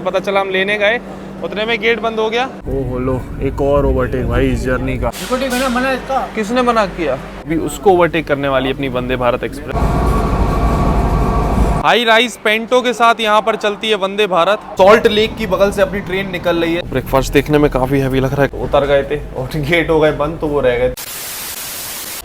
पता चला हम लेने गए, उतने में गेट बंद हो गया। ओह लो, एक और ओवरटेक भाई इस जर्नी का। किसने मना किया? अभी उसको ओवरटेक करने वाली अपनी Vande Bharat express. High rise पेंटो के साथ यहाँ पर चलती है वंदे भारत। सॉल्ट लेक की बगल से अपनी ट्रेन निकल रही है। ब्रेकफास्ट देखने में काफी हैवी लग रहा है। उतर गए थे और गेट हो गए बंद, तो वो रह गए।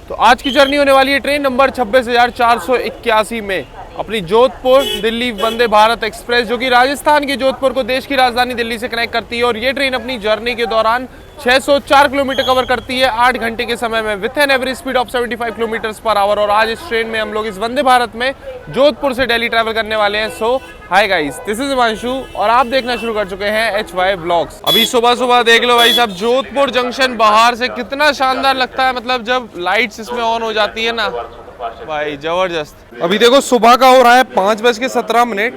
तो आज की जर्नी होने वाली है ट्रेन नंबर 26,481 में अपनी जोधपुर दिल्ली वंदे भारत एक्सप्रेस, जो कि राजस्थान के जोधपुर को देश की राजधानी दिल्ली से कनेक्ट करती है। और ये ट्रेन अपनी जर्नी के दौरान 604 किलोमीटर कवर करती है 8 घंटे के समय में with an average speed of 75 kilometre per hour. और आज इस ट्रेन में हम लोग इस वंदे भारत में जोधपुर से दिल्ली ट्रैवल करने वाले हैं। So hi guys, this is Himanshu और आप देखना शुरू कर चुके हैं HY व्लॉग्स। अभी सुबह सुबह देख लो भाई साहब, जोधपुर जंक्शन बाहर से कितना शानदार लगता है। मतलब जब लाइट्स इसमें ऑन हो जाती है ना भाई, जबरदस्त। अभी देखो सुबह का हो रहा है 5:17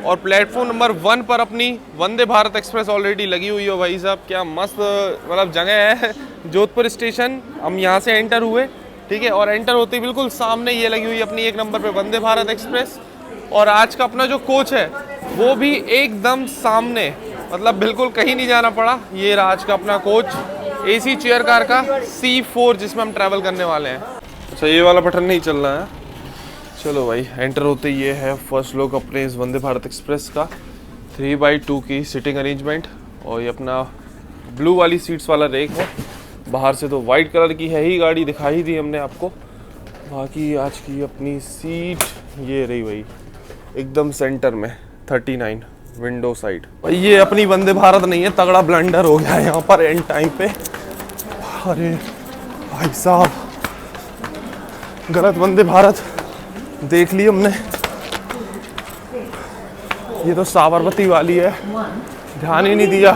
और प्लेटफॉर्म नंबर 1 पर अपनी वंदे भारत एक्सप्रेस ऑलरेडी लगी हुई हो। भाई साहब क्या मस्त मतलब जगह है जोधपुर स्टेशन। हम यहाँ से एंटर हुए, ठीक है, और एंटर होते ही बिल्कुल सामने ये लगी हुई अपनी 1 नंबर पे वंदे भारत एक्सप्रेस। और आज का अपना जो कोच है वो भी एकदम सामने, मतलब बिल्कुल कहीं नहीं जाना पड़ा। ये रहा आज का अपना कोच, AC चेयर कार का C4, जिसमें हम ट्रैवल करने वाले हैं। अच्छा, ये वाला बटन नहीं चल रहा है। चलो भाई, एंटर होते ही ये है फर्स्ट लोग अपने इस वंदे भारत एक्सप्रेस का 3x2 की सीटिंग अरेंजमेंट। और ये अपना ब्लू वाली सीट्स वाला रेक है। बाहर से तो वाइट कलर की है ही गाड़ी, दिखाई दी हमने आपको। बाकी आज की अपनी सीट ये रही भाई एकदम सेंटर में 39 विंडो साइड। भाई ये अपनी वंदे भारत नहीं है, तगड़ा ब्लंडर हो गया है यहाँ पर एंड टाइम पे। अरे भाई साहब, गलत वंदे भारत देख ली हमने। ये तो साबरमती वाली है, ध्यान ही नहीं दिया।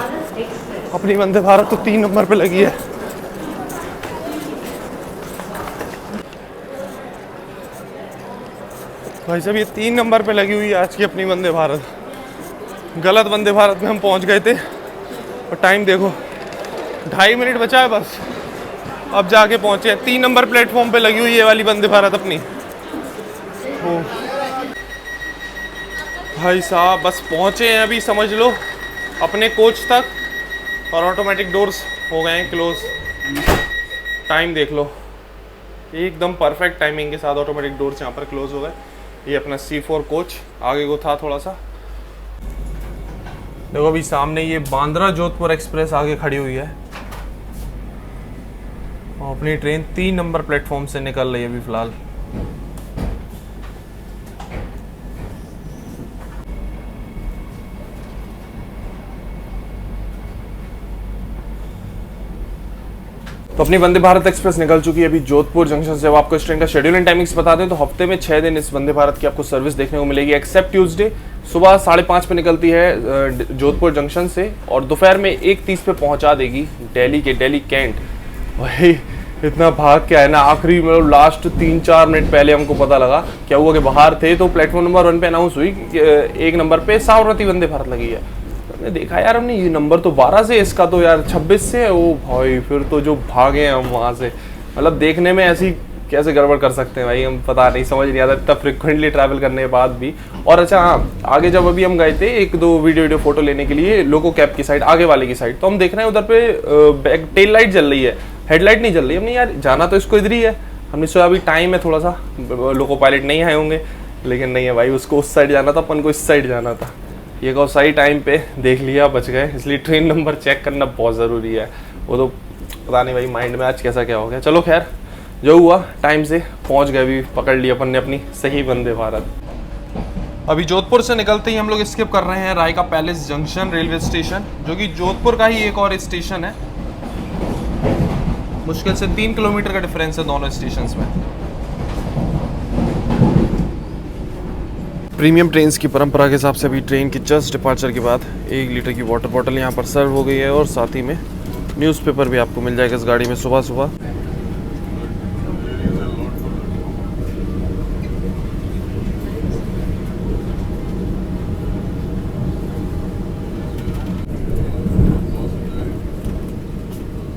अपनी वंदे भारत तो 3 नंबर पे लगी है। भाई साहब ये 3 नंबर पे लगी हुई है आज की अपनी वंदे भारत। गलत वंदे भारत में हम पहुंच गए थे और टाइम देखो 2.5 मिनट बचा है बस, अब जाके पहुंचे। 3 नंबर प्लेटफॉर्म पे लगी हुई है वाली वंदे भारत अपनी। भाई साहब बस पहुंचे हैं अभी, समझ लो अपने कोच तक, और ऑटोमेटिक डोर्स हो गए हैं क्लोज। टाइम देख लो, एकदम परफेक्ट टाइमिंग के साथ ऑटोमेटिक डोर्स यहाँ पर क्लोज हो गए। ये अपना C4 कोच आगे को था थोड़ा सा। देखो अभी सामने ये बांद्रा जोधपुर एक्सप्रेस आगे खड़ी हुई है और अपनी ट्रेन 3 नंबर प्लेटफॉर्म से निकल रही है अभी फिलहाल। तो अपनी वंदे भारत एक्सप्रेस निकल चुकी है अभी जोधपुर जंक्शन से। अब आपको इस ट्रेन का शेड्यूल एंड टाइमिंग्स बता दें तो हफ्ते में 6 दिन इस वंदे भारत की आपको सर्विस देखने को मिलेगी, एक्सेप्ट ट्यूसडे। सुबह 5:30 पे निकलती है जोधपुर जंक्शन से और दोपहर में 1:30 पे पहुंचा देगी दिल्ली कैंट। वही इतना भाग के आए ना, आखिरी मतलब लास्ट 3-4 मिनट पहले हमको पता लगा। क्या हुआ कि बाहर थे तो प्लेटफॉर्म नंबर 1 पे अनाउंस हुई कि 1 नंबर पे साबरमती वंदे भारत लगी है। हमने देखा यार, हमने ये नंबर तो 12 से, इसका तो यार 26 से है। ओ भाई फिर तो जो भागे हम वहाँ से, मतलब देखने में ऐसी कैसे गड़बड़ कर सकते हैं भाई, हम पता नहीं, समझ नहीं आता इतना फ्रिक्वेंटली ट्रैवल करने के बाद भी। और अच्छा हाँ, आगे जब अभी हम गए थे 1-2 वीडियो फोटो लेने के लिए लोको कैब की साइड, आगे वाले की साइड, तो हम देख रहे हैं उधर पे टेल लाइट जल रही है, हेडलाइट नहीं जल रही। हमने यार जाना तो इसको इधर ही है, हमने सोचा अभी टाइम है थोड़ा सा, लोको पायलट नहीं आए होंगे, लेकिन नहीं है भाई, उसको उस साइड जाना था, अपन को इस साइड जाना था। ये को सही टाइम पे देख लिया, बच गए। इसलिए ट्रेन नंबर चेक करना बहुत ज़रूरी है। वो तो पता नहीं भाई माइंड में आज कैसा क्या हो गया। चलो खैर, जो हुआ टाइम से पहुंच गए, भी पकड़ लिया अपन ने अपनी सही वंदे भारत। अभी जोधपुर से निकलते ही हम लोग स्किप कर रहे हैं Raika palace junction railway station, जो कि जोधपुर का ही एक और स्टेशन है। मुश्किल से 3 किलोमीटर का डिफरेंस है दोनों स्टेशन में। प्रीमियम ट्रेन्स की परंपरा के हिसाब से अभी ट्रेन की जस्ट डिपार्चर के बाद 1 लीटर की वाटर बॉटल यहाँ पर सर्व हो गई है और साथ ही में न्यूज़पेपर भी आपको मिल जाएगा इस गाड़ी में सुबह सुबह।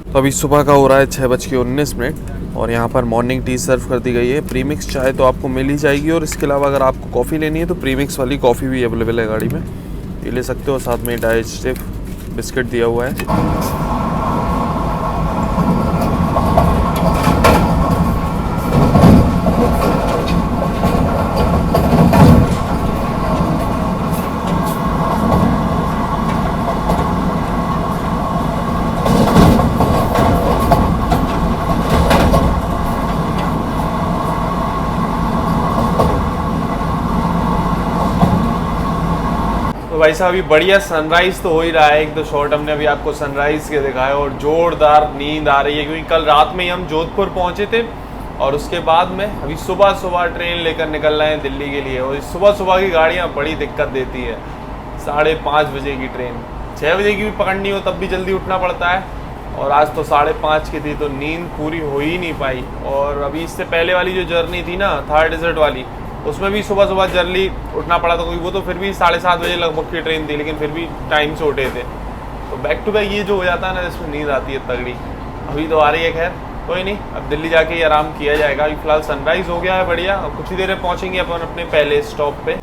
तो अभी सुबह का हो रहा है 6:19 और यहाँ पर मॉर्निंग टी सर्व कर दी गई है। प्रीमिक्स चाय तो आपको मिल ही जाएगी और इसके अलावा अगर आपको कॉफ़ी लेनी है तो प्रीमिक्स वाली कॉफ़ी भी अवेलेबल है गाड़ी में। ये ले सकते हो, साथ में डाइजेस्टिव बिस्किट दिया हुआ है। भाई साहब अभी बढ़िया सनराइज तो हो ही रहा है। एक दो शॉट हमने अभी आपको सनराइज के दिखाए और जोरदार नींद आ रही है, क्योंकि कल रात में ही हम जोधपुर पहुंचे थे और उसके बाद में अभी सुबह सुबह ट्रेन लेकर निकल रहे हैं दिल्ली के लिए। और सुबह सुबह की गाड़ियां बड़ी दिक्कत देती है। 5:30 बजे की ट्रेन, 6 बजे की भी पकड़नी हो तब भी जल्दी उठना पड़ता है। और आज तो 5:30 की थी तो नींद पूरी हो ही नहीं पाई। और अभी इससे पहले वाली जो जर्नी थी ना थार डेजर्ट वाली, उसमें भी सुबह सुबह जल्दी उठना पड़ा था, क्योंकि वो तो फिर भी 7:30 बजे लगभग की ट्रेन थी, लेकिन फिर भी टाइम से उठे थे। तो बैक टू बैक ये जो हो जाता है ना, जिसमें नींद आती है तगड़ी, अभी तो आ रही है। खैर कोई नहीं, अब दिल्ली जाके ही आराम किया जाएगा। अभी फिलहाल सनराइज हो गया है बढ़िया। अब कुछ ही देर में पहुंचेंगे अपन अपने पहले स्टॉप पे।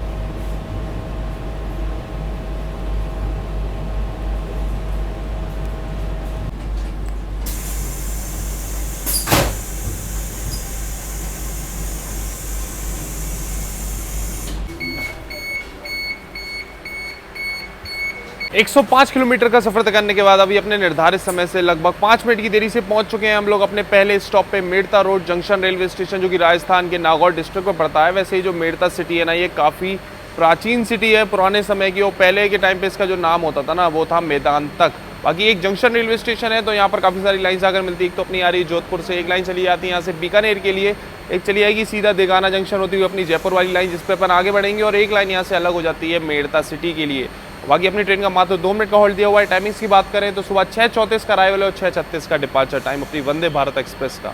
105 किलोमीटर का सफर तय करने के बाद अभी अपने निर्धारित समय से लगभग 5 मिनट की देरी से पहुंच चुके हैं हम लोग अपने पहले स्टॉप पे, Merta road junction railway station, जो कि राजस्थान के नागौर डिस्ट्रिक्ट में पड़ता है। वैसे ही जो मेड़ता सिटी है ना, ये काफ़ी प्राचीन सिटी है, पुराने समय की। वो पहले के टाइम पे इसका जो नाम होता था ना, वो था मेदांतक। बाकी एक जंक्शन रेलवे स्टेशन है, तो यहाँ पर काफ़ी सारी लाइन्स आकर मिलती है। एक तो अपनी आ रही है जोधपुर से, एक लाइन चली जाती है यहाँ से बीकानेर के लिए, एक चली आएगी सीधा देगाना जंक्शन होती हुई अपनी जयपुर वाली लाइन, जिस पर अपन आगे बढ़ेंगे, और एक लाइन यहाँ से अलग हो जाती है मेड़ता सिटी के लिए। बाकी अपनी ट्रेन का मात्र 2 मिनट का होल्ड दिया हुआ है। टाइमिंग्स की बात करें तो सुबह 6:34 का अराइवल है और 6:36 का डिपार्चर टाइम अपनी वंदे भारत एक्सप्रेस का।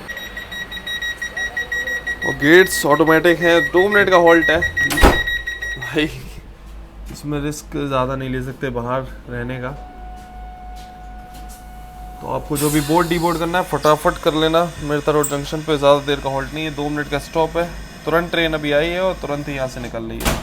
और गेट्स ऑटोमेटिक है, 2 मिनट का होल्ड है भाई। इसमें रिस्क ज़्यादा नहीं ले सकते बाहर रहने का, तो आपको जो भी बोर्ड डीबोर्ड करना है फटाफट कर लेना। मेड़ता रोड जंक्शन पे ज़्यादा देर का होल्ड नहीं है, 2 मिनट का स्टॉप है। तुरंत ट्रेन अभी आई है और तुरंत ही यहाँ से निकल रही है।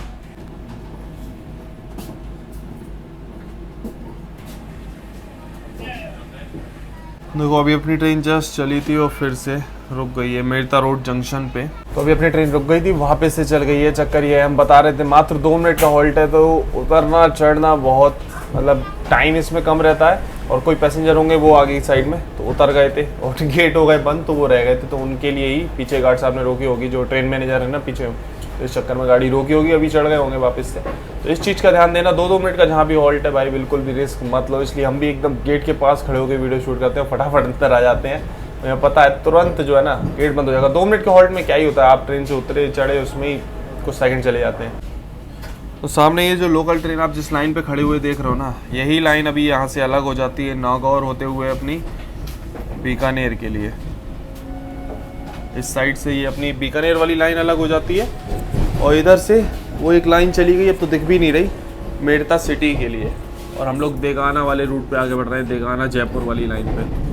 देखो अभी अपनी ट्रेन जस्ट चली थी और फिर से रुक गई है मेड़ता रोड जंक्शन पे। तो अभी अपनी ट्रेन रुक गई थी, वहाँ पे से चल गई है। चक्कर ये है, हम बता रहे थे मात्र 2 मिनट का हॉल्ट है, तो उतरना चढ़ना बहुत मतलब टाइम इसमें कम रहता है। और कोई पैसेंजर होंगे वो आगे साइड में तो उतर गए थे और गेट हो गए बंद, तो वो रह गए थे। तो उनके लिए ही पीछे गार्ड साहब ने रोकी होगी, जो ट्रेन मैनेजर है ना पीछे, तो इस चक्कर में गाड़ी रोकी होगी, अभी चढ़ गए होंगे वापस से। तो इस चीज़ का ध्यान देना, 2-2 मिनट का जहाँ भी हॉल्ट है भाई, बिल्कुल भी रिस्क मत लो। इसलिए हम भी एकदम गेट के पास खड़े होकर वीडियो शूट करते हैं, फटाफट अंदर आ जाते हैं। हमें पता है तुरंत जो है ना गेट बंद हो जाएगा। 2 मिनट के हॉल्ट में क्या ही होता है, आप ट्रेन से उतरे चढ़े उसमें ही कुछ सेकंड चले जाते हैं। तो सामने ये जो लोकल ट्रेन आप जिस लाइन पे खड़े हुए देख रहे हो ना, यही लाइन अभी यहाँ से अलग हो जाती है नागौर होते हुए अपनी बीकानेर के लिए। इस साइड से ये अपनी बीकानेर वाली लाइन अलग हो जाती है और इधर से वो एक लाइन चली गई, अब तो दिख भी नहीं रही, मेड़ता सिटी के लिए। और हम लोग देगाना वाले रूट पे आगे बढ़ रहे हैं, देगाना जयपुर वाली लाइन पे।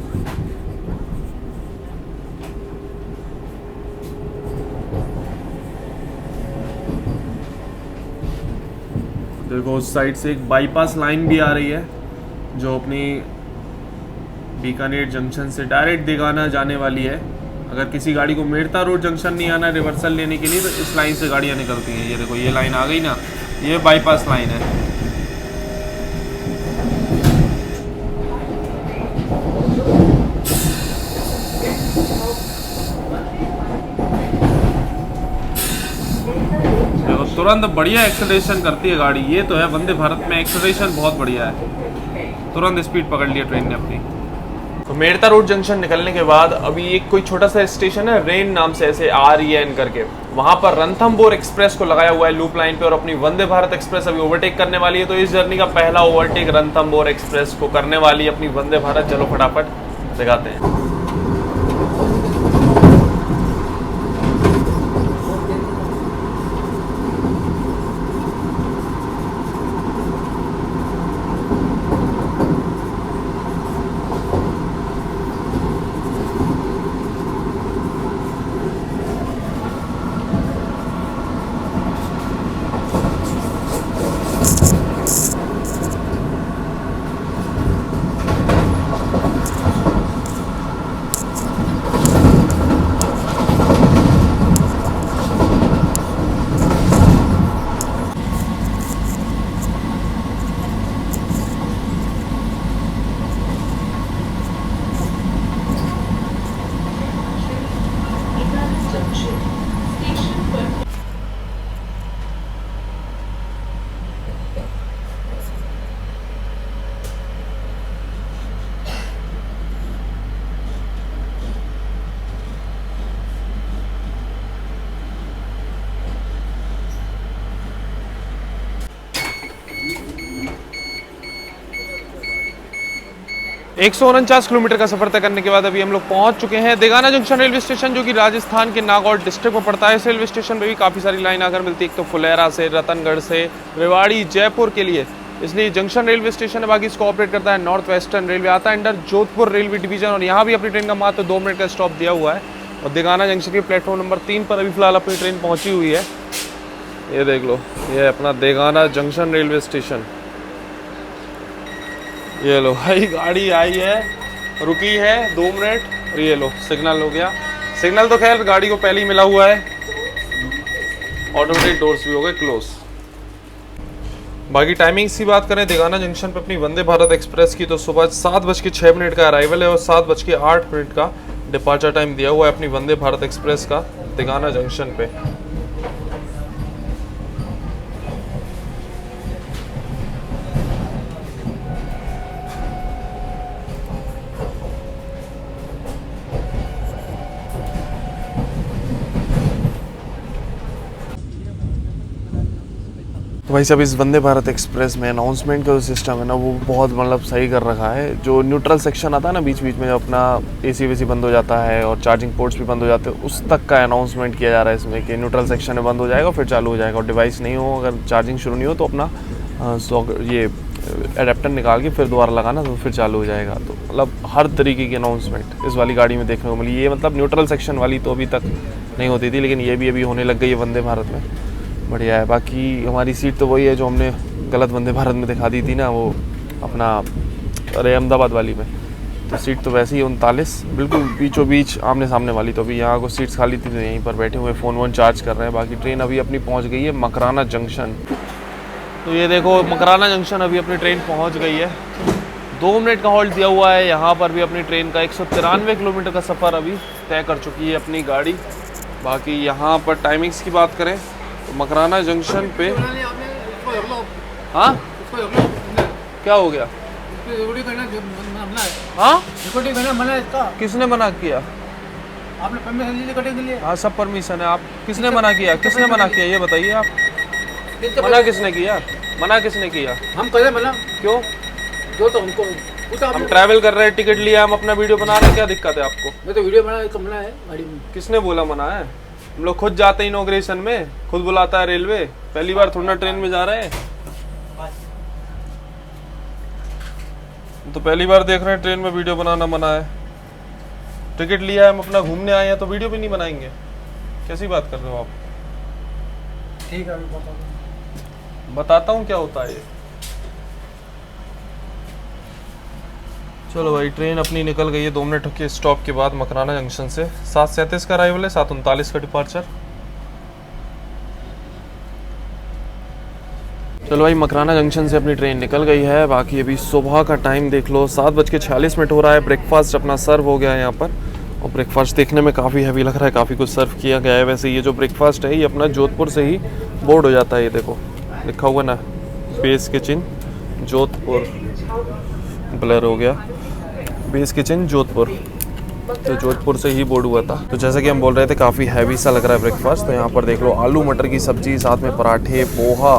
देखो उस साइड से एक बाईपास लाइन भी आ रही है, जो अपनी बीकानेर जंक्शन से डायरेक्ट देगाना जाने वाली है। अगर किसी गाड़ी को मेड़ता रोड जंक्शन नहीं आना रिवर्सल लेने के लिए, तो इस लाइन से गाड़ियाँ निकलती हैं। ये देखो ये लाइन आ गई ना, ये बाईपास लाइन है। देखो तुरंत बढ़िया एक्सेलरेशन करती है गाड़ी, ये तो है वंदे भारत में एक्सेलरेशन बहुत बढ़िया है। तुरंत स्पीड पकड़ लिया ट्रेन ने अपनी। तो मेड़ता रोड जंक्शन निकलने के बाद अभी एक कोई छोटा सा स्टेशन है, रेन नाम से, ऐसे REN करके, वहां पर रणथंबोर एक्सप्रेस को लगाया हुआ है लूप लाइन पे, और अपनी वंदे भारत एक्सप्रेस अभी ओवरटेक करने वाली है। तो इस जर्नी का पहला ओवरटेक रणथंबोर एक्सप्रेस को करने वाली है अपनी वंदे भारत। चलो फटाफट दिखाते हैं। 149 किलोमीटर का सफर तय करने के बाद अभी हम लोग पहुंच चुके हैं देगाना जंक्शन रेलवे स्टेशन, जो कि राजस्थान के नागौर डिस्ट्रिक्ट में पड़ता है। इस रेलवे स्टेशन पे भी काफ़ी सारी लाइन आकर मिलती है, एक तो फुलेरा से, रतनगढ़ से, रेवाड़ी, जयपुर के लिए, इसलिए जंक्शन रेलवे स्टेशन है। बाकी इसको ऑपरेट करता है नॉर्थ वेस्टर्न रेलवे, आता है अंडर जोधपुर रेलवे डिवीजन, और यहाँ भी अपनी ट्रेन का मात्र 2 मिनट का स्टॉप दिया हुआ है। और देगाना जंक्शन के प्लेटफॉर्म नंबर 3 पर अभी फिलहाल अपनी ट्रेन पहुँची हुई है। ये देख लो, ये है अपना देगाना जंक्शन रेलवे स्टेशन। ये लो भाई, गाड़ी आई है, रुकी है 2 मिनट, और ये लो सिग्नल हो गया। सिग्नल तो खैर गाड़ी को पहले ही मिला हुआ है। ऑटोमेटिक डोर्स भी हो गए क्लोज। बाकी टाइमिंग्स की बात करें देगाना जंक्शन पर अपनी वंदे भारत एक्सप्रेस की, तो सुबह 7:06 का अराइवल है और 7:08 का डिपार्चर टाइम दिया हुआ है अपनी वंदे भारत एक्सप्रेस का देगाना जंक्शन पे। तो भाई साहब, इस वंदे भारत एक्सप्रेस में अनाउंसमेंट का जो सिस्टम है ना, वो बहुत मतलब सही कर रखा है। जो न्यूट्रल सेक्शन आता है ना बीच बीच में, जब अपना एसी वेसी बंद हो जाता है और चार्जिंग पोर्ट्स भी बंद हो जाते हैं, उस तक का अनाउंसमेंट किया जा रहा है इसमें कि न्यूट्रल सेक्शन में बंद हो जाएगा फिर चालू हो जाएगा। और डिवाइस नहीं हो, अगर चार्जिंग शुरू नहीं हो तो अपना ये एडेप्टर निकाल के फिर दोबारा लगाना, तो फिर चालू हो जाएगा। तो मतलब हर तरीके की अनाउंसमेंट इस वाली गाड़ी में देखने को मिली। ये मतलब न्यूट्रल सेक्शन वाली तो अभी तक नहीं होती थी, लेकिन ये भी अभी होने लग गई है वंदे भारत में। बढ़िया है। बाकी हमारी सीट तो वही है जो हमने गलत वंदे भारत में दिखा दी थी ना, वो अपना अहमदाबाद वाली में। तो सीट तो वैसे ही 39 बिल्कुल बीचों बीच आमने सामने वाली। तो अभी यहाँ को सीट्स खाली थी, तो यहीं पर बैठे हुए फ़ोन वोन चार्ज कर रहे हैं। बाकी ट्रेन अभी अपनी पहुँच गई है मकराना जंक्शन। तो ये देखो, मकराना जंक्शन अभी अपनी ट्रेन पहुँच गई है। 2 मिनट का हॉल्ट दिया हुआ है। यहाँ पर भी अपनी ट्रेन का 193 किलोमीटर का सफ़र अभी तय कर चुकी है अपनी गाड़ी। बाकी यहाँ पर टाइमिंग्स की बात करें तो मकराना जंक्शन पे, हाँ क्या हो गया? हाँ किसने मना किया? आपने परमिशन ली कटिंग के लिए? हाँ सब परमिशन है। आप किसने मना किया? किसने मना किया ये बताइए आप। मना किसने किया? मना किसने किया? हम करें मना? क्यों? जो तो हमको हम ट्रैवल कर रहे हैं, टिकट लिया, हम अपना वीडियो बना रहे हैं, क्या दिक्कत है आपको? मैं तो वीडियो बना, तो मना है गाड़ी में। किसने बोला मना है? हम लोग खुद जाते हैं इनॉग्रेशन में, खुद बुलाता है रेलवे। पहली बार थोड़ा ट्रेन में जा रहे हैं, तो पहली बार देख रहे हैं ट्रेन में वीडियो बनाना मना है। टिकट लिया है, हम अपना घूमने आए हैं, तो वीडियो भी नहीं बनाएंगे? कैसी बात कर रहे हो आप? ठीक है, बताता हूँ क्या होता है ये। चलो भाई, ट्रेन अपनी निकल गई है 2 मिनट के स्टॉप के बाद मकराना जंक्शन से। 7:37 का अराइवल है, 7:39 का डिपार्चर। चलो भाई, मकराना जंक्शन से अपनी ट्रेन निकल गई है। बाकी अभी सुबह का टाइम देख लो, 7:46 हो रहा है। ब्रेकफास्ट अपना सर्व हो गया है यहाँ पर, और ब्रेकफास्ट देखने में काफ़ी हैवी लग रहा है, काफ़ी कुछ सर्व किया गया है। वैसे ये जो ब्रेकफास्ट है ये अपना जोधपुर से ही बोर्ड हो जाता है। ये देखो लिखा हुआ ना, बेस किचन जोधपुर, ब्लर हो गया, बेस किचन जोधपुर, तो जोधपुर से ही बोर्ड हुआ था। तो जैसा कि हम बोल रहे थे, काफ़ी हैवी सा लग रहा है ब्रेकफास्ट। तो यहाँ पर देख लो, आलू मटर की सब्जी, साथ में पराठे, पोहा,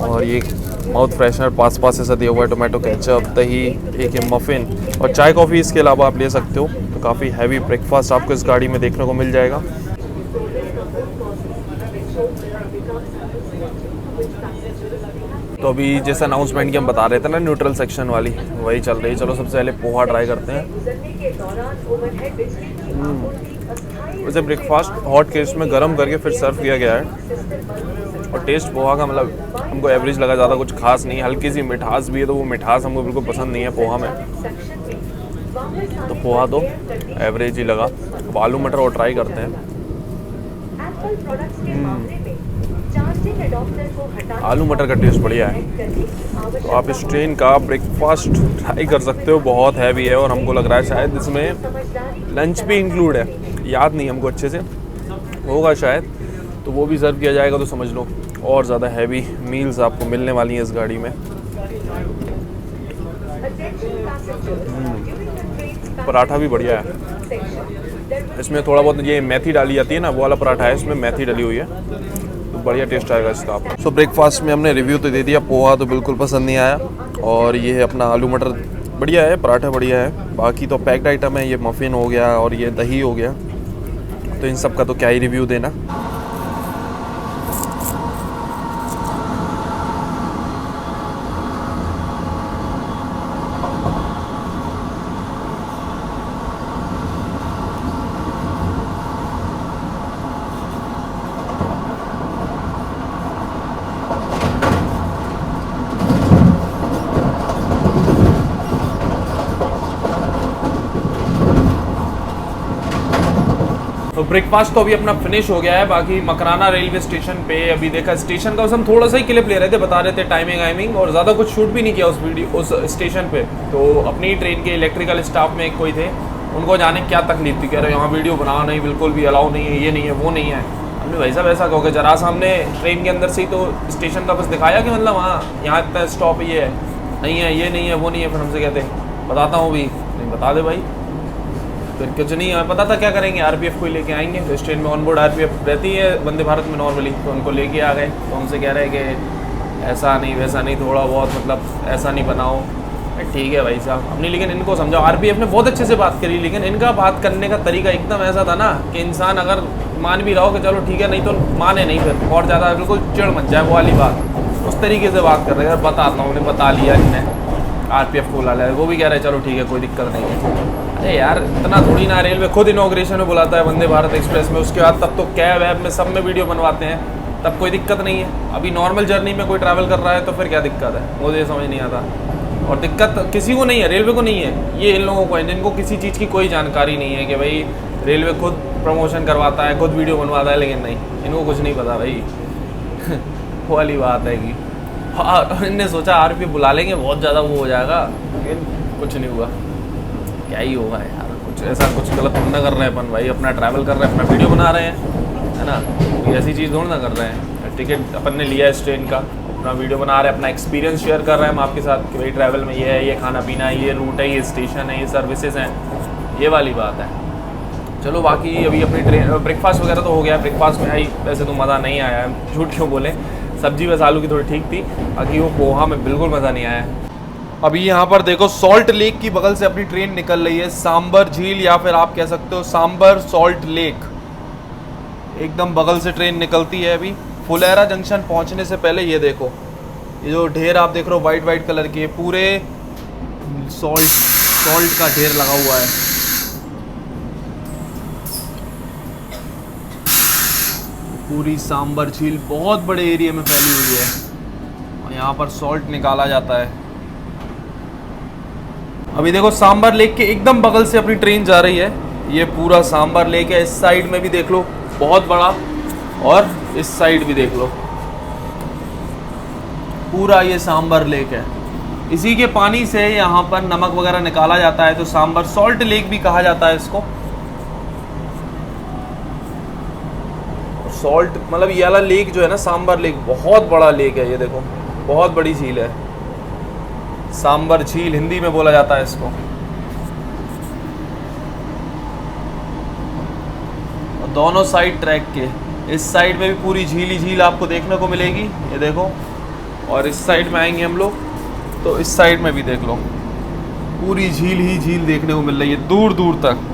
और ये माउथ फ्रेशनर पास ऐसा दिया हुआ है, टोमेटो केचप, दही, एक ये मफ़िन और चाय कॉफ़ी इसके अलावा आप ले सकते हो। तो काफ़ी हैवी ब्रेकफास्ट आपको इस गाड़ी में देखने को मिल जाएगा। तो अभी जैसे अनाउंसमेंट की हम बता रहे थे ना, न्यूट्रल सेक्शन वाली वही चल रही है। चलो सबसे पहले पोहा ट्राई करते हैं। वैसे ब्रेकफास्ट हॉट केस में गर्म करके फिर सर्व किया गया है, और टेस्ट पोहा का मतलब हमको एवरेज लगा, ज़्यादा कुछ खास नहीं। हल्की सी मिठास भी है, तो वो मिठास हमको बिल्कुल पसंद नहीं है पोहा में, तो पोहा तो एवरेज ही लगा। अब आलू मटर और ट्राई करते हैं। आलू मटर का टेस्ट बढ़िया है, तो आप इस ट्रेन का ब्रेकफास्ट ट्राई कर सकते हो। बहुत हैवी है, और हमको लग रहा है शायद इसमें लंच भी इंक्लूड है, याद नहीं हमको अच्छे से, होगा शायद, तो वो भी सर्व किया जाएगा। तो समझ लो और ज़्यादा हैवी मील्स आपको मिलने वाली हैं इस गाड़ी में। पराठा भी बढ़िया है, इसमें थोड़ा बहुत ये मेथी डाली जाती है ना, वो वाला पराठा है, इसमें मेथी डाली हुई है, तो बढ़िया टेस्ट आएगा इसका आपको। सो ब्रेकफास्ट में हमने रिव्यू तो दे दिया। पोहा तो बिल्कुल पसंद नहीं आया, और ये है अपना आलू मटर बढ़िया है, पराठा बढ़िया है। बाकी तो पैक्ड आइटम है, ये मफ़िन हो गया और ये दही हो गया, तो इन सब का तो क्या ही रिव्यू देना। तो ब्रेकफास्ट तो अभी अपना फिनिश हो गया है। बाकी मकराना रेलवे स्टेशन पे अभी देखा, स्टेशन का बस हम थोड़ा सा ही क्लिप ले रहे थे, बता रहे थे टाइमिंग और ज़्यादा कुछ शूट भी नहीं किया उस स्टेशन पे। तो अपनी ट्रेन के इलेक्ट्रिकल स्टाफ में कोई थे, उनको जाने क्या तकलीफ थी, कह रहे यहाँ वीडियो बनाना नहीं, बिल्कुल भी अलाउ नहीं है, ये नहीं है, वो नहीं है। हमने भाई साहब ऐसा कहोगे, जरा सा हमने ट्रेन के अंदर से ही तो स्टेशन का बस दिखाया कि मतलब हाँ यहाँ इतना स्टॉप ये है, नहीं है, ये नहीं है, वो नहीं है। फिर हमसे कहते बताता हूँ भी नहीं, बता दे भाई। फिर कुछ नहीं, हमें पता था क्या करेंगे, आरपीएफ को लेके आएंगे। तो इस ट्रेन में ऑनबोर्ड आरपीएफ रहती है वंदे भारत में नॉर्मली, तो उनको लेके आ गए। तो हमसे कह रहे हैं कि ऐसा नहीं वैसा नहीं, थोड़ा बहुत मतलब ऐसा नहीं बनाओ। ठीक है भाई साहब अपनी, लेकिन इनको समझाओ। आरपीएफ ने बहुत अच्छे से बात करी, लेकिन इनका बात करने का तरीका एकदम ऐसा था ना कि इंसान अगर मान भी रहा हो कि चलो ठीक है, नहीं तो माने नहीं, फिर और ज़्यादा बिल्कुल चिड़ मच जाए, वो वाली बात। उस तरीके से बात कर रहे हैं। बताता हूँ, उन्हें बता लिया इन्हें, आरपीएफ को बुला लिया, वो भी कह रहे हैं चलो ठीक है कोई दिक्कत नहीं है। अरे यार इतना थोड़ी ना, रेलवे खुद इनॉग्रेशन में बुलाता है वंदे भारत एक्सप्रेस में, उसके बाद तब तो कैब वैब में सब में वीडियो बनवाते हैं, तब कोई दिक्कत नहीं है। अभी नॉर्मल जर्नी में कोई ट्रैवल कर रहा है तो फिर क्या दिक्कत है, मुझे समझ नहीं आता। और दिक्कत किसी को नहीं है, रेलवे को नहीं है, ये इन लोगों को है जिनको किसी चीज़ की कोई जानकारी नहीं है कि भाई रेलवे खुद प्रमोशन करवाता है, खुद वीडियो बनवाता है, लेकिन नहीं, इनको कुछ नहीं पता भाई। वो वाली बात है कि हाँ, इनने सोचा आरपीएफ बुला लेंगे, बहुत ज़्यादा वो हो जाएगा, लेकिन कुछ नहीं हुआ। क्या ही होगा यार, कुछ ऐसा कुछ गलत थोड़ा ना कर रहे हैं अपन भाई, अपना ट्रैवल कर रहे हैं, अपना वीडियो बना रहे हैं, है ना, कोई ऐसी चीज़ थोड़ा ना कर रहे हैं। टिकट अपन ने लिया है इस ट्रेन का, अपना वीडियो बना रहे हैं, अपना एक्सपीरियंस शेयर कर रहे हैं हम आपके साथ कि भाई ट्रैवल में ये है, ये खाना पीना है, ये रूट है, ये स्टेशन है, ये सर्विसेज हैं, ये वाली बात है। चलो बाकी अभी अपनी ट्रेन ब्रेकफास्ट वगैरह तो हो गया। ब्रेकफास्ट में आई वैसे तो मज़ा नहीं आया है, झूठ क्यों बोले, सब्जी बस आलू की थोड़ी ठीक थी, बाकी वो पोहा में बिल्कुल मज़ा नहीं आया। अभी यहाँ पर देखो सॉल्ट लेक की बगल से अपनी ट्रेन निकल रही है, सांबर झील या फिर आप कह सकते हो सांबर सॉल्ट लेक, एकदम बगल से ट्रेन निकलती है। अभी फुलेरा जंक्शन पहुँचने से पहले ये देखो, ये जो ढेर आप देख रहे हो वाइट कलर की, पूरे सॉल्ट का ढेर लगा हुआ है। पूरी सांबर झील बहुत बड़े एरिया में फैली हुई है और यहाँ पर सॉल्ट निकाला जाता है। अभी देखो सांबर लेक के एकदम बगल से अपनी ट्रेन जा रही है, ये पूरा सांबर लेक है। इस साइड में भी देख लो बहुत बड़ा, और इस साइड भी देख लो, पूरा ये सांबर लेक है। इसी के पानी से यहाँ पर नमक वगैरह निकाला जाता है, तो सांबर सॉल्ट लेक भी कहा जाता है इसको। सॉल्ट मतलब ये वाला लेक जो है ना, सांबर लेक, बहुत बड़ा लेक है, ये देखो बहुत बड़ी झील है, सांबर झील हिंदी में बोला जाता है इसको। और दोनों साइड ट्रैक के, इस साइड में भी पूरी झील ही झील आपको देखने को मिलेगी, ये देखो। और इस साइड में आएंगे हम लोग तो इस साइड में भी देख लो, पूरी झील ही झील देखने को मिल रही है दूर दूर तक।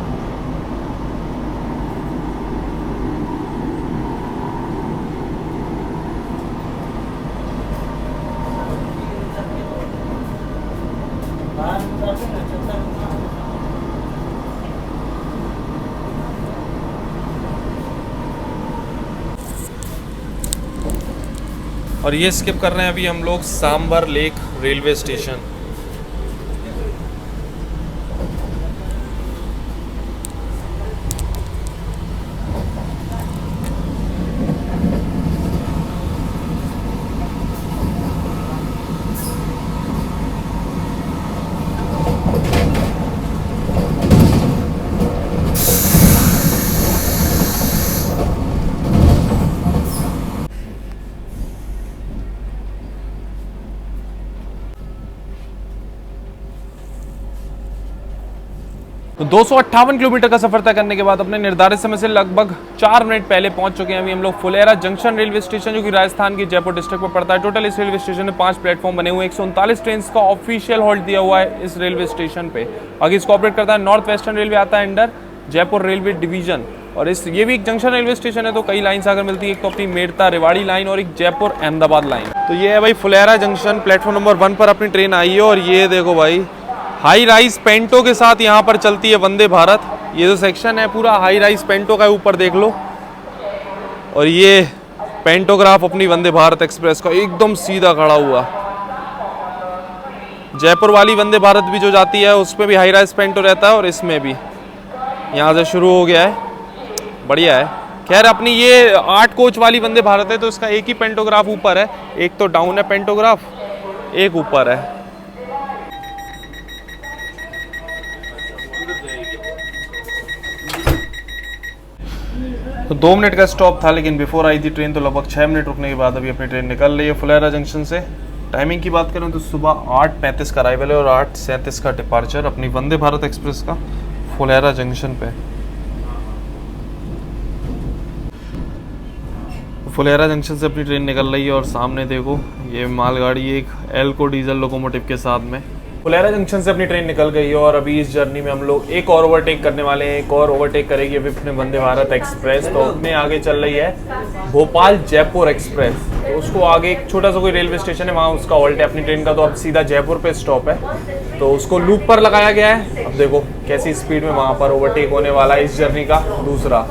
और ये स्किप कर रहे हैं अभी हम लोग सांबर लेक रेलवे स्टेशन। तो 258 किलोमीटर का सफर तय करने के बाद अपने निर्धारित समय से लगभग 4 मिनट पहले पहुंच चुके हैं अभी हम लोग फुलेरा जंक्शन रेलवे स्टेशन, जो कि राजस्थान की जयपुर डिस्ट्रिक्ट में पड़ता है। टोटल इस रेलवे स्टेशन में 5 प्लेटफॉर्म बने हुए हैं। 139 ट्रेन का ऑफिशियल हॉल्ट दिया हुआ है इस रेलवे स्टेशन पे। आगे इसको ऑपरेट करता है नॉर्थ वेस्टर्न रेलवे, आता है अंडर जयपुर रेलवे डिवीजन। और ये भी एक जंक्शन रेलवे स्टेशन है, तो कई लाइन आकर मिलती है। एक तो अपनी मेड़ता रेवाड़ी लाइन और एक जयपुर अहमदाबाद लाइन। तो ये है भाई फुलेरा जंक्शन, प्लेटफॉर्म नंबर 1 पर अपनी ट्रेन आई है। और ये देखो भाई हाई राइज पेंटो के साथ यहाँ पर चलती है वंदे भारत। ये जो सेक्शन है पूरा हाई राइज पेंटो का, ऊपर देख लो। और ये पेंटोग्राफ अपनी वंदे भारत एक्सप्रेस का एकदम सीधा खड़ा हुआ। जयपुर वाली वंदे भारत भी जो जाती है उसमें भी हाई राइज पेंटो रहता है, और इसमें भी यहाँ से शुरू हो गया है। बढ़िया है। खैर अपनी ये 8 कोच वाली वंदे भारत है, तो इसका एक ही पेंटोग्राफ ऊपर है, एक तो डाउन है पेंटोग्राफ, एक ऊपर है। तो 2 मिनट का स्टॉप था, लेकिन बिफोर आई थी ट्रेन, तो लगभग 6 मिनट रुकने के बाद अभी अपनी ट्रेन निकल रही है फुलेरा जंक्शन से। टाइमिंग की बात करें तो सुबह 8:35 का अराइवल है और 8:37 का डिपार्चर अपनी वंदे भारत एक्सप्रेस का फुलेरा जंक्शन पे। फुलेरा जंक्शन से अपनी ट्रेन निकल रही है और सामने देखो ये मालगाड़ी एक एल्को डीजल लोकोमोटिव के साथ में। फुलेरा जंक्शन से अपनी ट्रेन निकल गई है और अभी इस जर्नी में हम लोग एक और ओवरटेक करने वाले हैं। एक और ओवरटेक करेगी अभी अपने वंदे भारत एक्सप्रेस। तो अपने आगे चल रही है भोपाल जयपुर एक्सप्रेस। तो उसको आगे एक छोटा सा कोई रेलवे स्टेशन है, वहाँ उसका हॉल्ट है अपनी ट्रेन का। तो अब सीधा जयपुर पे स्टॉप है, तो उसको लूप पर लगाया गया है। अब देखो कैसी स्पीड में वहाँ पर ओवरटेक होने वाला है इस जर्नी का दूसरा।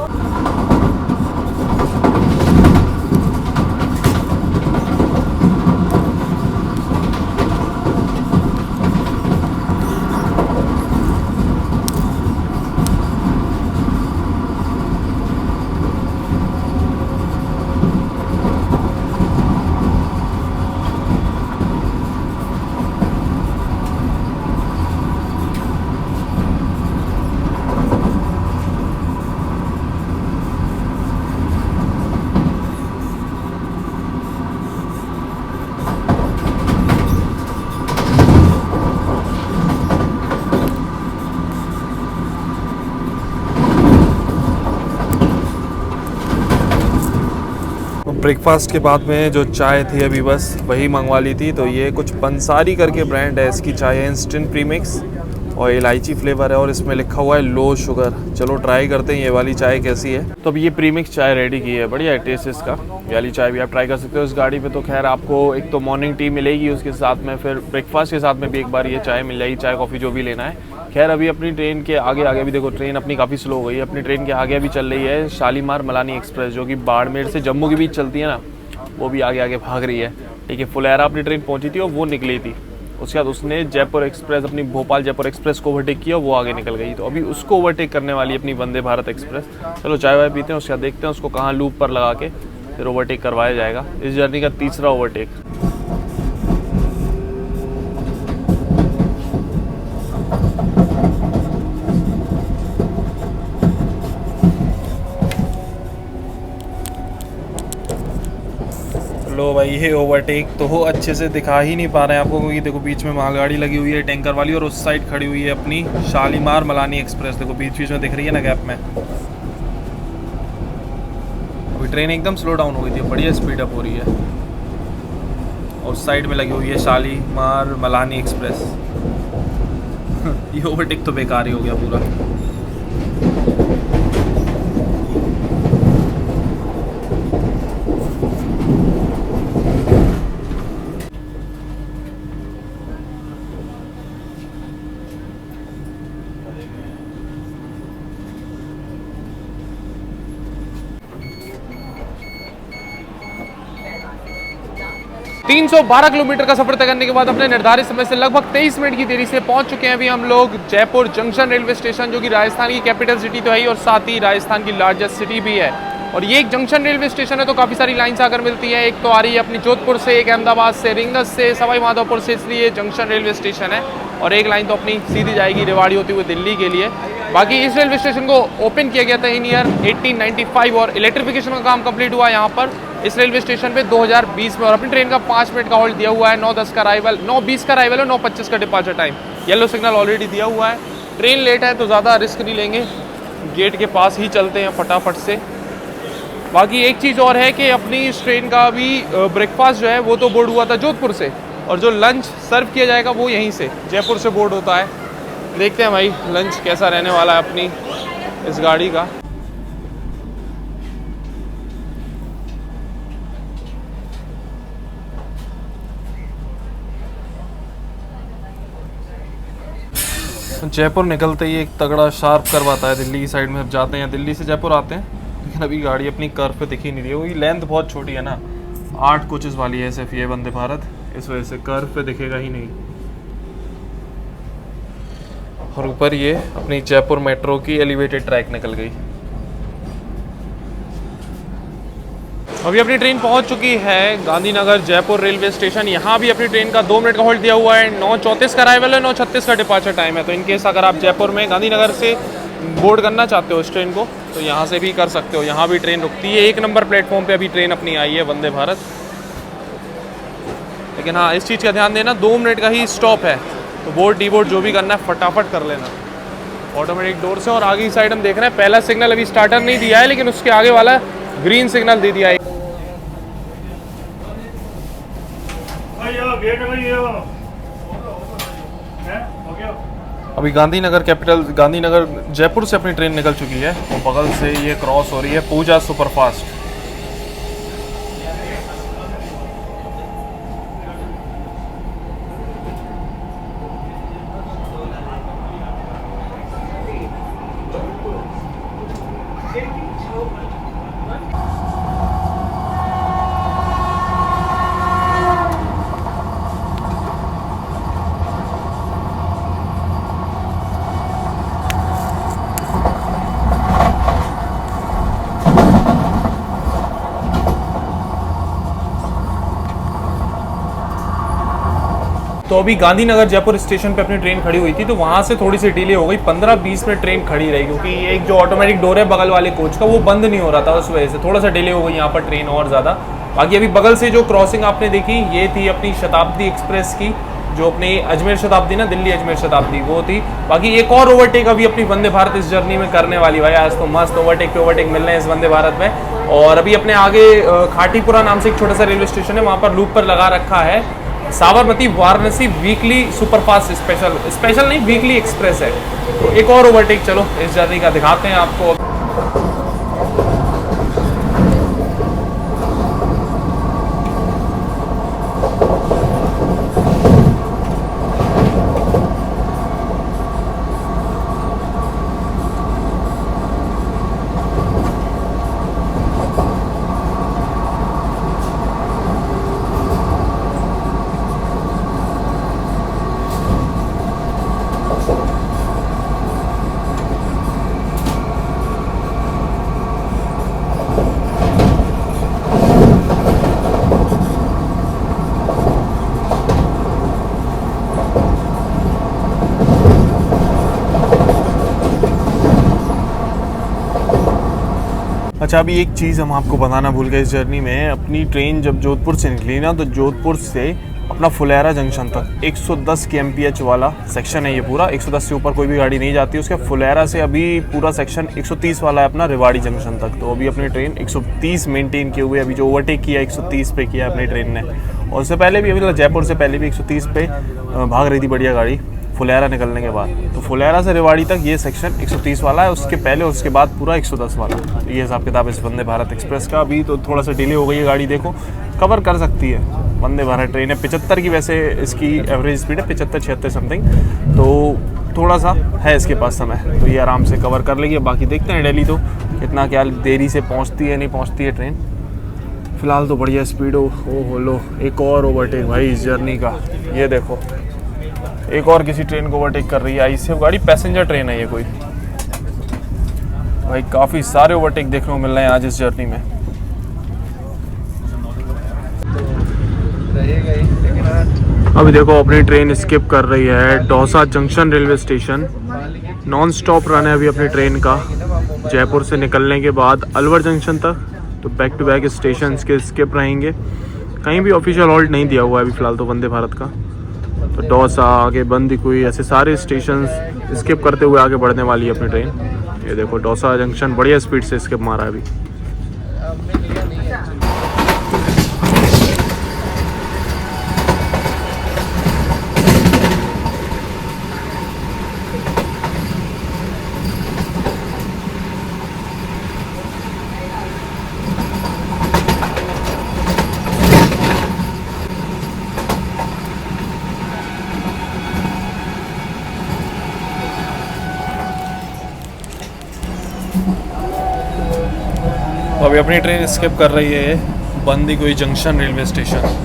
ब्रेकफास्ट के बाद में जो चाय थी अभी बस वही मंगवा ली थी। तो ये कुछ पंसारी करके ब्रांड है, इसकी चाय है इंस्टेंट प्रीमिक्स और इलायची फ्लेवर है और इसमें लिखा हुआ है लो शुगर। चलो ट्राई करते हैं ये वाली चाय कैसी है। तो अब ये प्रीमिक्स चाय रेडी की है, बढ़िया है टेस्ट इसका। ये वाली चाय भी आप ट्राई कर सकते हो इस गाड़ी पे। तो खैर आपको एक तो मॉर्निंग टी मिलेगी, उसके साथ में फिर ब्रेकफास्ट के साथ में भी एक बार ये चाय मिल जाएगी, चाय कॉफ़ी जो भी लेना है। खैर अभी अपनी ट्रेन के आगे भी देखो ट्रेन अपनी काफ़ी स्लो हो गई है। अपनी ट्रेन के आगे अभी चल रही है शालीमार मलानी एक्सप्रेस, जो कि बाड़मेर से जम्मू के बीच चलती है ना, वो भी आगे भाग रही है। ठीक है, फुलेरा अपनी ट्रेन पहुंची थी और वो निकली थी। उसके बाद उसने जयपुर एक्सप्रेस, अपनी भोपाल जयपुर एक्सप्रेस को ओवरटेक किया, वो आगे निकल गई। तो अभी उसको ओवरटेक करने वाली अपनी वंदे भारत एक्सप्रेस। चलो चाय वाय पीते हैं, उसके बाद देखते हैं उसको कहाँ लूप पर लगा के फिर ओवरटेक करवाया जाएगा। इस जर्नी का तीसरा ओवरटेक। लो भाई ये ओवरटेक तो हो अच्छे से दिखा ही नहीं पा रहे हैं आपको, क्योंकि देखो बीच में मालगाड़ी लगी हुई है टैंकर वाली, और उस साइड खड़ी हुई है अपनी शालीमार मलानी एक्सप्रेस। देखो बीच में दिख रही है ना गैप में। अभी ट्रेन एकदम स्लो डाउन हो गई थी, बढ़िया स्पीड अप हो रही है। और उस साइड में लगी हुई है शालीमार मलानी एक्सप्रेस। ये ओवरटेक तो बेकार ही हो गया पूरा। 312 किलोमीटर का सफर तय करने के बाद अपने निर्धारित समय से लगभग 23 मिनट की देरी से पहुंच चुके हैं अभी हम लोग जयपुर जंक्शन रेलवे स्टेशन, जो कि राजस्थान की कैपिटल सिटी तो है ही और साथ ही राजस्थान की लार्जेस्ट सिटी भी है। और ये एक जंक्शन रेलवे स्टेशन है, तो काफ़ी सारी लाइन्स आकर मिलती है। एक तो आ रही है अपनी जोधपुर से, एक अहमदाबाद से, रींगस से, सवाई माधोपुर से, इसलिए जंक्शन रेलवे स्टेशन है। और एक लाइन तो अपनी सीधी जाएगी रेवाड़ी होती हुई दिल्ली के लिए। बाकी इस रेलवे स्टेशन को ओपन किया गया था इन ईयर 1895 और इलेक्ट्रिफिकेशन का काम कंप्लीट हुआ यहाँ पर इस रेलवे स्टेशन पे 2020 में। और अपनी ट्रेन का 5 मिनट का होल्ड दिया हुआ है, 9:10 का अराइवल, 9:20 का अराइवल और 9:25 का departure time. Yellow signal already दिया हुआ है। ट्रेन लेट है तो ज़्यादा रिस्क नहीं लेंगे, गेट के पास ही चलते हैं फटाफट से। बाकी एक चीज़ और है कि अपनी इस ट्रेन का अभी ब्रेकफास्ट जो है वो तो बोर्ड हुआ था जोधपुर से, और जो लंच सर्व किया जाएगा वो यहीं से जयपुर से बोर्ड होता है। देखते हैं भाई लंच कैसा रहने वाला है अपनी इस गाड़ी का। जयपुर निकलते ही एक तगड़ा शार्प करवाता है दिल्ली की साइड में। अब जाते हैं, दिल्ली से जयपुर आते हैं, लेकिन अभी गाड़ी अपनी कर्व पे दिखी नहीं रही है, वही लेंथ बहुत छोटी है ना, 8 कोचेस वाली है सिर्फ ये वंदे भारत, इस वजह से कर्व पे दिखेगा ही नहीं। और ऊपर ये अपनी जयपुर मेट्रो की एलिवेटेड ट्रैक निकल गई। अभी अपनी ट्रेन पहुंच चुकी है गांधीनगर जयपुर रेलवे स्टेशन। यहाँ भी अपनी ट्रेन का 2 मिनट का होल्ड दिया हुआ है। 9:34 का अराइवल है, 9:36 का डिपार्चर टाइम है। तो इनकेस अगर आप जयपुर में गांधीनगर से बोर्ड करना चाहते हो इस ट्रेन को तो यहाँ से भी कर सकते हो। यहाँ भी ट्रेन रुकती है, 1 नंबर प्लेटफॉर्म पे अभी ट्रेन अपनी आई है वंदे भारत। लेकिन हाँ, इस चीज़ का ध्यान देना, 2 मिनट का ही स्टॉप है, तो बोर्ड डी बोर्ड जो भी करना है फटाफट कर लेना ऑटोमेटिक डोर से। और आगे की साइड हम देख रहे हैं पहला सिग्नल अभी स्टार्टर नहीं दिया है, लेकिन उसके आगे वाला ग्रीन सिग्नल दे दिया है। अभी गांधीनगर कैपिटल, गांधीनगर जयपुर से अपनी ट्रेन निकल चुकी है और बगल से ये क्रॉस हो रही है पूजा सुपरफास्ट। तो अभी गांधीनगर जयपुर स्टेशन पे अपनी ट्रेन खड़ी हुई थी, तो वहाँ से थोड़ी सी डिले हो गई, 15-20 मिनट ट्रेन खड़ी रही, क्योंकि एक जो ऑटोमेटिक डोर है बगल वाले कोच का वो बंद नहीं हो रहा था, उस वजह से थोड़ा सा डिले हो गई यहाँ पर ट्रेन और ज़्यादा। बाकी अभी बगल से जो क्रॉसिंग आपने देखी ये थी अपनी शताब्दी एक्सप्रेस की, जो अपनी अजमेर शताब्दी ना, दिल्ली अजमेर शताब्दी वो थी। बाकी एक और ओवरटेक अभी अपनी वंदे भारत इस जर्नी में करने वाली भाई, आज तो मस्त ओवरटेक पे ओवरटेक मिल रहे हैं इस वंदे भारत में। और अभी अपने आगे खाटीपुरा नाम से एक छोटा सा रेलवे स्टेशन है, वहाँ पर लूप पर लगा रखा है Sabarmati Varanasi weekly superfast special नहीं वीकली एक्सप्रेस है। तो एक और ओवरटेक चलो इस जर्नी का दिखाते हैं आपको। अच्छा, अभी एक चीज़ हम आपको बताना भूल गए इस जर्नी में, अपनी ट्रेन जब जोधपुर से निकली ना तो जोधपुर से अपना फुलेरा जंक्शन तक 110 kmph वाला सेक्शन है ये पूरा, 110 से ऊपर कोई भी गाड़ी नहीं जाती। उसके फुलेरा से अभी पूरा सेक्शन 130 वाला है अपना रेवाड़ी जंक्शन तक। तो अभी अपनी ट्रेन 130 मेंटेन किए हुए, अभी जो ओवरटेक किया 130 पे किया अपनी ट्रेन ने, और उससे पहले भी अभी जयपुर से पहले भी 130 पे भाग रही थी बढ़िया गाड़ी फुलेरा निकलने के बाद। तो फुलेरा से रेवाड़ी तक ये सेक्शन 130 वाला है, उसके पहले और उसके बाद पूरा 110 वाला। तो ये हिसाब किताब इस वंदे भारत एक्सप्रेस का। अभी तो थोड़ा सा डिले हो गई है गाड़ी, देखो कवर कर सकती है वंदे भारत ट्रेन है। 75 की वैसे इसकी एवरेज स्पीड है, 75-76 समथिंग, तो थोड़ा सा है इसके पास समय, तो ये आराम से कवर कर लेगी। बाकी देखते हैं दिल्ली तो कितना क्या देरी से पहुँचती है नहीं पहुँचती है ट्रेन। फिलहाल तो बढ़िया स्पीड हो लो। एक और ओवरटेक भाई इस जर्नी का, ये देखो एक और किसी ट्रेन को ओवरटेक कर रही है आईसीएफ गाड़ी, पैसेंजर ट्रेन है ये कोई। भाई काफ़ी सारे ओवरटेक देखने को मिल रहे हैं आज इस जर्नी में। अभी देखो अपनी ट्रेन स्किप कर रही है Dausa junction railway station, non stop run है अभी अपनी ट्रेन का जयपुर से निकलने के बाद अलवर जंक्शन तक। तो बैक टू बैक स्टेशन के स्किप रहेंगे, कहीं भी ऑफिशियल हॉल्ट नहीं दिया हुआ है अभी फ़िलहाल तो वंदे भारत का। तो तो डोसा, आगे बंदी कोई, ऐसे सारे स्टेशन स्किप करते हुए आगे बढ़ने वाली है अपनी ट्रेन। ये देखो डोसा जंक्शन बढ़िया स्पीड से स्किप मारा है अभी। अभी अपनी ट्रेन स्किप कर रही है बंदी कोई जंक्शन रेलवे स्टेशन।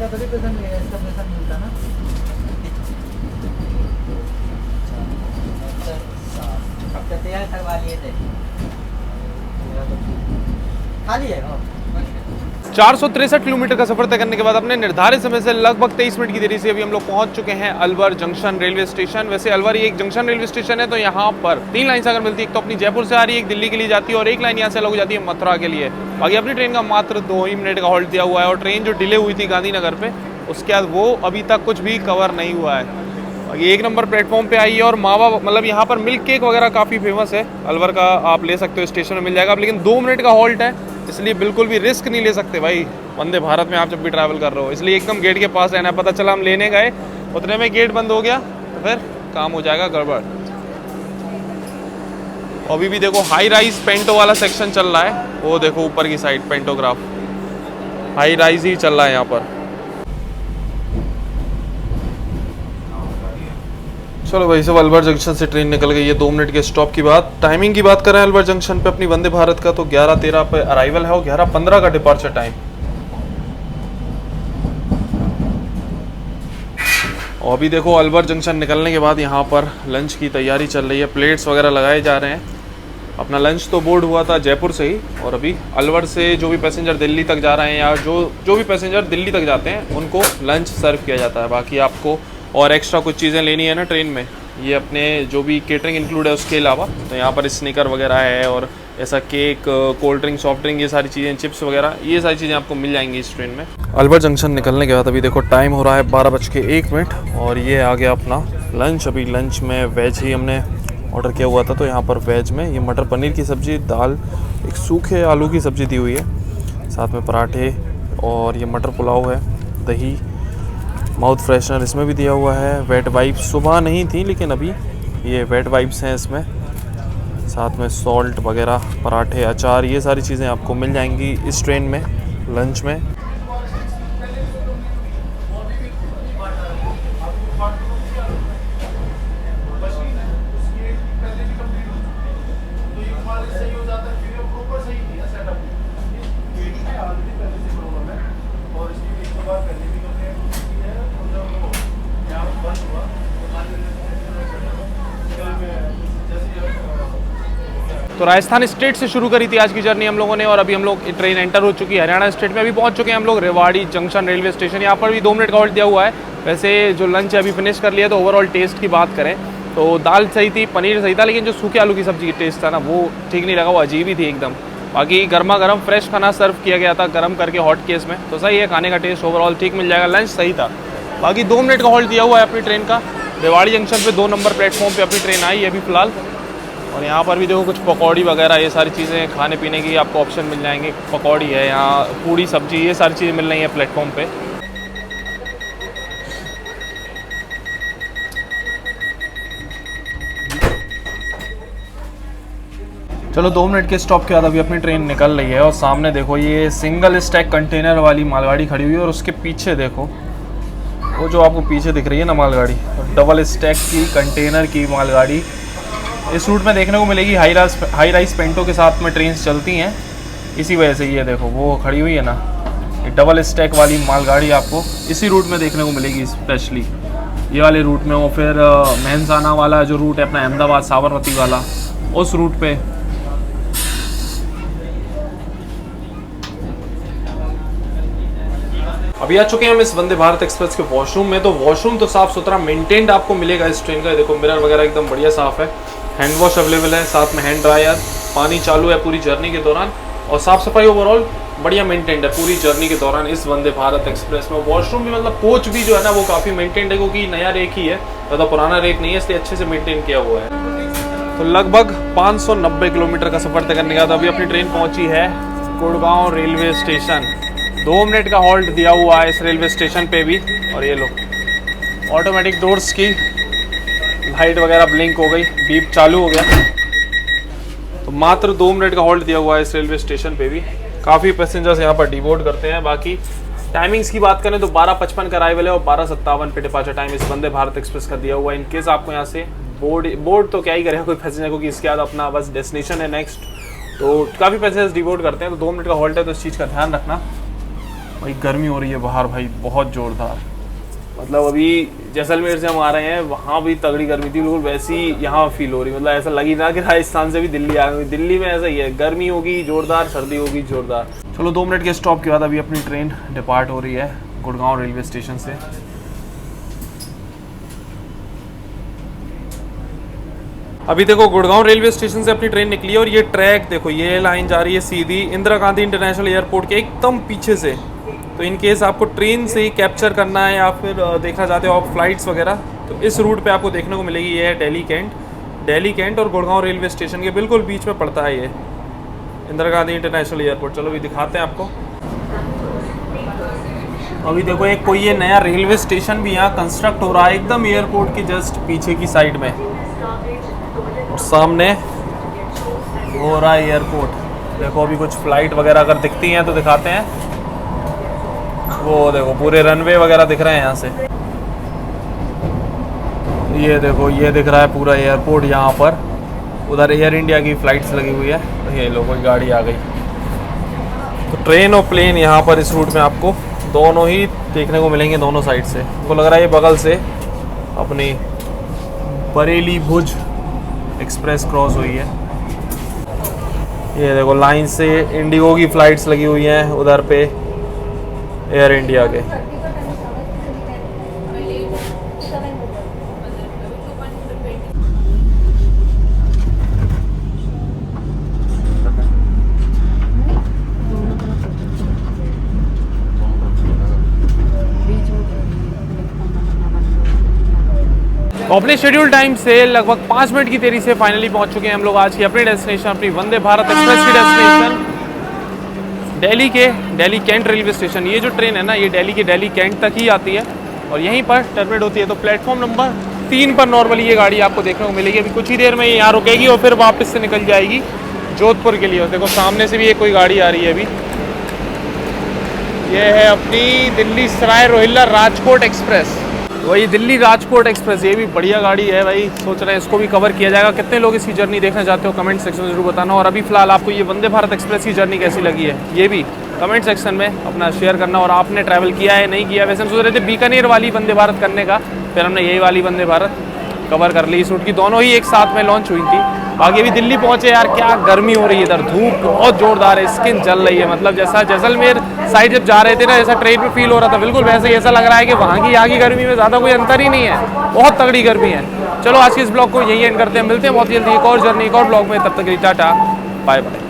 तभी पैसा मिलेगा, इसका पैसा नहीं मिलता ना। अब तो तैयार करवा लिए थे, खाली है। 463 किलोमीटर का सफर तय करने के बाद अपने निर्धारित समय से लगभग 23 मिनट की देरी से अभी हम लोग पहुंच चुके हैं अलवर जंक्शन रेलवे स्टेशन। वैसे अलवर ये एक जंक्शन रेलवे स्टेशन है, तो यहाँ पर 3 लाइन अगर मिलती है, एक तो अपनी जयपुर से आ रही है, एक दिल्ली के लिए जाती है और एक लाइन यहाँ से अलग हो जाती है मथुरा के लिए। बाकी अपनी ट्रेन का मात्र 2 ही मिनट का हॉल्ट दिया हुआ है और ट्रेन जो डिले हुई थी गांधीनगर पे, उसके बाद वो अभी तक कुछ भी कवर नहीं हुआ है। ये 1 नंबर प्लेटफॉर्म पे आई है और मावा मतलब यहाँ पर मिल्क केक वगैरह काफ़ी फेमस है अलवर का, आप ले सकते हो, स्टेशन में मिल जाएगा। लेकिन 2 मिनट का हॉल्ट है, इसलिए बिल्कुल भी रिस्क नहीं ले सकते भाई वंदे भारत में आप जब भी ट्रैवल कर रहे हो, इसलिए एकदम गेट के पास रहना है। पता चला हम लेने गए, उतने में गेट बंद हो गया तो फिर काम हो जाएगा गड़बड़। अभी भी देखो हाई राइज पेंटो वाला सेक्शन चल रहा है, वो देखो ऊपर की साइड पेंटोग्राफ, हाई राइज ही चल रहा है यहाँ पर। चलो भाई सब अलवर जंक्शन से ट्रेन निकल गई है। 2 मिनट के स्टॉप की बात, टाइमिंग की बात करें अलवर जंक्शन पे अपनी वंदे भारत का, तो 11:13 पे अराइवल है और 11:15 का डिपार्चर टाइम। और अभी देखो अलवर जंक्शन निकलने के बाद यहाँ पर लंच की तैयारी चल रही है, प्लेट्स वगैरह लगाए जा रहे हैं। अपना लंच तो बोर्ड हुआ था जयपुर से ही, और अभी अलवर से जो भी पैसेंजर दिल्ली तक जा रहे हैं या जो भी पैसेंजर दिल्ली तक जाते हैं उनको लंच सर्व किया जाता है। बाकी आपको और एक्स्ट्रा कुछ चीज़ें लेनी है ना ट्रेन में, ये अपने जो भी केटरिंग इंक्लूड है उसके अलावा, तो यहाँ पर स्नीकर वगैरह है और ऐसा cake, cold drink, soft drink, ये सारी चीज़ें, चिप्स वगैरह, ये सारी चीज़ें आपको मिल जाएंगी इस ट्रेन में। अलवर जंक्शन निकलने के बाद अभी देखो टाइम हो रहा है 12:01 और ये आ गया अपना लंच। अभी लंच में वेज ही हमने ऑर्डर किया हुआ था, तो यहाँ पर वेज में ये मटर पनीर की सब्ज़ी, दाल, एक सूखे आलू की सब्ज़ी दी हुई है, साथ में पराठे और ये मटर पुलाव है, दही, माउथ फ्रेशनर इसमें भी दिया हुआ है, वेट वाइप्स सुबह नहीं थी लेकिन अभी ये वेट वाइप्स हैं इसमें, साथ में सॉल्ट वगैरह, पराठे, अचार, ये सारी चीज़ें आपको मिल जाएंगी इस ट्रेन में लंच में। तो राजस्थान स्टेट से शुरू करी थी आज की जर्नी हम लोगों ने, और अभी हम लोग ट्रेन एंटर हो चुकी है हरियाणा स्टेट में। अभी पहुंच चुके हैं हम लोग रेवाड़ी जंक्शन रेलवे स्टेशन। यहाँ पर भी 2 मिनट का हॉल्ट दिया हुआ है। वैसे जो लंच है अभी फिनिश कर लिया, तो ओवरऑल टेस्ट की बात करें तो दाल सही थी, पनीर सही था, लेकिन जो सूखे आलू की सब्जी की टेस्ट था ना वो ठीक नहीं लगा, वो अजीब ही थी एकदम। बाकी गर्मा गर्म फ्रेश खाना सर्व किया गया था गर्म करके हॉट केस में, तो सही है, खाने का टेस्ट ओवरऑल ठीक मिल जाएगा, लंच सही था। बाकी 2 मिनट का हॉल्ट दिया हुआ है अपनी ट्रेन का। रेवाड़ी जंक्शन पे 2 नंबर प्लेटफॉर्म पे अपनी ट्रेन आई है अभी फिलहाल, और यहाँ पर भी देखो कुछ पकौड़ी वगैरह ये सारी चीज़ें खाने पीने की आपको ऑप्शन मिल जाएंगे। पकौड़ी है यहाँ, पूड़ी सब्जी, ये सारी चीज़ें मिल रही हैं प्लेटफॉर्म पे। चलो 2 मिनट के स्टॉप के बाद अभी अपनी ट्रेन निकल रही है और सामने देखो ये सिंगल स्टैक कंटेनर वाली मालगाड़ी खड़ी हुई है और उसके पीछे देखो वो जो आपको पीछे दिख रही है ना मालगाड़ी, डबल स्टैक की कंटेनर की मालगाड़ी इस रूट में देखने को मिलेगी। हाई राइज पेंटो के साथ में ट्रेन चलती हैं, इसी वजह से ये देखो वो खड़ी हुई है ना, ये डबल स्टैक वाली मालगाड़ी आपको इसी रूट में देखने को मिलेगी, स्पेशली ये वाले रूट में। और फिर मेहनसाना वाला जो रूट है अपना अहमदाबाद साबरमती वाला, उस रूट पे अभी आ चुके हैं हम इस वंदे भारत एक्सप्रेस के वॉशरूम में। तो वॉशरूम तो साफ सुथरा मेंटेन्ड आपको मिलेगा इस ट्रेन का। देखो मिरर वगैरह एकदम बढ़िया साफ है, हैंड वॉश अवेलेबल है, साथ में हैंड ड्रायर, पानी चालू है पूरी जर्नी के दौरान और साफ सफाई ओवरऑल बढ़िया मेंटेन्ड है पूरी जर्नी के दौरान इस वंदे भारत एक्सप्रेस में। वॉशरूम भी मतलब कोच भी जो है ना वो काफ़ी मेंटेन्ड है, क्योंकि नया रेक ही है, ज़्यादा पुराना रेक नहीं है, इसलिए अच्छे से मेंटेन किया हुआ है। तो लगभग 590 किलोमीटर का सफर तय करने का। तो अभी अपनी ट्रेन पहुंची है गुड़गांव रेलवे स्टेशन। 2 मिनट का हॉल्ट दिया हुआ है इस रेलवे स्टेशन पे भी। और ये लो ऑटोमेटिक डोर्स की लाइट वगैरह ब्लिंक हो गई, बीप चालू हो गया। तो मात्र 2 मिनट का हॉल्ट दिया हुआ है इस रेलवे स्टेशन पे भी। काफ़ी पैसेंजर्स यहाँ पर डिबोर्ड करते हैं। बाकी टाइमिंग्स की बात करें तो 12:55 का अराइवल है और 12:57 पे डिपार्चर टाइम इस वंदे भारत एक्सप्रेस का दिया हुआ है। इनकेस आपको यहाँ से बोर्ड तो क्या ही करेगा कोई पैसेंजर, क्योंकि इसके बाद अपना बस डेस्टिनेशन है नेक्स्ट। तो काफ़ी पैसेंजर्स डिबोर्ड करते हैं। तो 2 मिनट का हॉल्ट है, तो इस चीज़ का ध्यान रखना। भाई गर्मी हो रही है बाहर भाई बहुत ज़ोरदार, मतलब अभी जैसलमेर से हम आ रहे हैं वहाँ भी तगड़ी गर्मी थी, बिल्कुल वैसी यहाँ फील हो रही। मतलब ऐसा लगी ना कि राजस्थान से भी दिल्ली आ गई। दिल्ली में ऐसा ही है, गर्मी होगी जोरदार, सर्दी होगी जोरदार। चलो 2 मिनट के स्टॉप के बाद अभी अपनी ट्रेन डिपार्ट हो रही है गुड़गांव रेलवे स्टेशन से। अभी देखो गुड़गांव रेलवे स्टेशन से अपनी ट्रेन निकली है और ये ट्रैक देखो, ये लाइन जा रही है सीधी इंदिरा गांधी इंटरनेशनल एयरपोर्ट के एकदम पीछे से। तो इन केस आपको ट्रेन से ही कैप्चर करना है या फिर देखना चाहते हो आप फ्लाइट्स वगैरह, तो इस रूट पे आपको देखने को मिलेगी। ये है दिल्ली कैंट और गुड़गांव रेलवे स्टेशन के बिल्कुल बीच में पड़ता है ये इंदिरा गांधी इंटरनेशनल एयरपोर्ट। चलो अभी दिखाते हैं आपको। अभी देखो एक कोई ये नया रेलवे स्टेशन भी यहाँ कंस्ट्रक्ट हो रहा है एकदम एयरपोर्ट की जस्ट पीछे की साइड में, और सामने हो रहा है एयरपोर्ट। देखो अभी कुछ फ्लाइट वगैरह अगर दिखती हैं तो दिखाते हैं। वो देखो पूरे रनवे वगैरह दिख रहे हैं यहाँ से। ये देखो ये दिख रहा है पूरा एयरपोर्ट यहाँ पर। उधर एयर इंडिया की फ़्लाइट्स लगी हुई है। ये लोगों की गाड़ी आ गई। तो ट्रेन और प्लेन यहाँ पर इस रूट में आपको दोनों ही देखने को मिलेंगे दोनों साइड से। तो लग रहा है ये बगल से अपनी बरेली भुज एक्सप्रेस क्रॉस हुई है। ये देखो लाइन से इंडिगो की फ़्लाइट्स लगी हुई हैं उधर पे एयर इंडिया के। अपने शेड्यूल टाइम से लगभग 5 मिनट की देरी से फाइनली पहुंच चुके हैं हम लोग आज की अपनी डेस्टिनेशन, अपनी वंदे भारत एक्सप्रेस की destination Delhi cantt railway station. ये जो ट्रेन है ना ये दिल्ली कैंट तक ही आती है और यहीं पर टर्मिनेट होती है। तो प्लेटफॉर्म नंबर 3 पर नॉर्मली ये गाड़ी आपको देखने को मिलेगी। अभी कुछ ही देर में ये यहाँ रुकेगी और फिर वापस से निकल जाएगी जोधपुर के लिए। और देखो सामने से भी एक कोई गाड़ी आ रही है अभी, ये है अपनी दिल्ली सराय रोहिल्ला राजकोट एक्सप्रेस। वही दिल्ली राजकोट एक्सप्रेस, ये भी बढ़िया गाड़ी है भाई। सोच रहे हैं इसको भी कवर किया जाएगा। कितने लोग इसकी जर्नी देखना चाहते हो कमेंट सेक्शन में जरूर बताना। और अभी फिलहाल आपको ये वंदे भारत एक्सप्रेस की जर्नी कैसी लगी है ये भी कमेंट सेक्शन में अपना शेयर करना। और आपने ट्रैवल किया है नहीं किया। वैसे हम सोच रहे थे बीकानेर वाली वंदे भारत करने का, फिर हमने यही वाली वंदे भारत कवर कर ली। इस रूट की दोनों ही एक साथ में लॉन्च हुई थी। बाकी अभी दिल्ली पहुंचे यार, क्या गर्मी हो रही है इधर, धूप बहुत जोरदार है, स्किन जल रही है। मतलब जैसा जैसलमेर साइड जब जा रहे थे ना, जैसा ट्रेन पे फील हो रहा था, बिल्कुल वैसे ही ऐसा लग रहा है कि वहाँ की यहाँ की गर्मी में ज़्यादा कोई अंतर ही नहीं है, बहुत तगड़ी गर्मी है। चलो आज के इस ब्लॉग को यही एंड करते हैं, मिलते हैं बहुत जल्दी एक और जर्नी एक और ब्लॉग में। तब तक टाटा बाय बाय।